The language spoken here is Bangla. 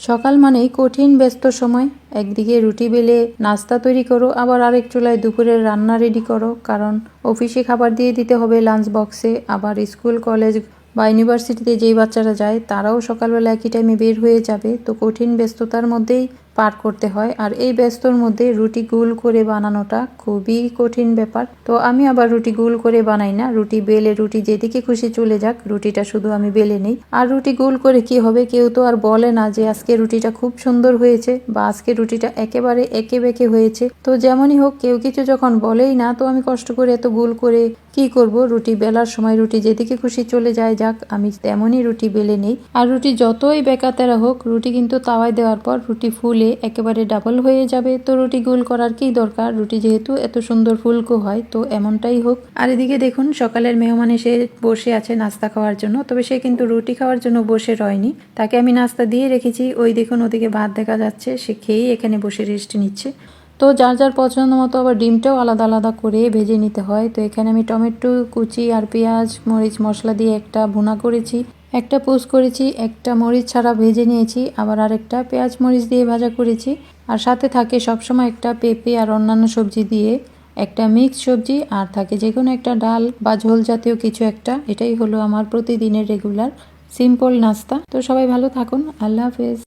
সকাল মানেই কঠিন ব্যস্ত সময়। একদিকে রুটি বেলে নাস্তা তৈরি করো, আবার আরেক চুলায় দুপুরের রান্না রেডি করো, কারণ অফিসে খাবার দিয়ে দিতে হবে লাঞ্চ বক্সে। আবার স্কুল কলেজ বা ইউনিভার্সিটিতে যেই বাচ্চারা যায় তারাও সকালবেলা একই টাইমে বের হয়ে যাবে, তো কঠিন ব্যস্ততার মধ্যেই পার করতে হয়। আর এই ব্যস্তর মধ্যে রুটি গোল করে বানানোটা খুবই কঠিন ব্যাপার। তো আমি আবার রুটি গোল করে বানাই না, রুটি বেলে রুটি যেদিকে খুশি চলে যাক, রুটিটা শুধু আমি বেলে নেই। আর রুটি গোল করে কি হবে, কেউ তো আর বলে না যে আজকে রুটিটা খুব সুন্দর হয়েছে বা আজকে রুটিটা একেবারে এঁকে বেঁকে হয়েছে। তো যেমনই হোক, কেউ কিছু যখন বলেই না, তো আমি কষ্ট করে এত গোল করে কি করব। রুটি বেলার সময় রুটি যেদিকে খুশি চলে যায় যাক, আমি তেমনই রুটি বেলে নেই। আর রুটি যতই বেকাতেরা হোক, রুটি কিন্তু তাওয়ায় দেওয়ার পর রুটি ফুলে একেবারে ডাবল হয়ে যাবে। তো রুটি গোল করার কি দরকার, রুটি যেহেতু এত সুন্দর ফুলকো হয়, তো এমনটাই হোক। আর এদিকে দেখুন, সকালের মেহমান এসে বসে আছে নাস্তা খাওয়ার জন্য, তবে সে কিন্তু রুটি খাওয়ার জন্য বসে রয়নি, তাকে আমি নাস্তা দিয়ে রেখেছি। ওই দেখুন ওদিকে ভাত দেখা যাচ্ছে, সে খেয়েই এখানে বসে রেস্ট নিচ্ছে। তো যার যার পছন্দ মতো আবার ডিমটাও আলাদা আলাদা করে ভেজে নিতে হয়। তো এখানে আমি টমেটো কুচি আর পেঁয়াজ মরিচ মশলা দিয়ে একটা ভুনা করেছি, একটা পোস্ট করেছি, একটা মরিচ ছাড়া ভেজে নিয়েছি, আবার আরেকটা পেঁয়াজ মরিচ দিয়ে ভাজা করেছি। আর সাথে থাকে সবসময় একটা পেঁপে আর অন্যান্য সবজি দিয়ে একটা মিক্স সবজি, আর থাকে যে কোনো একটা ডাল বা ঝোল জাতীয় কিছু একটা। এটাই হলো আমার প্রতিদিনের রেগুলার সিম্পল নাস্তা। তো সবাই ভালো থাকুন, আল্লাহ হাফেজ।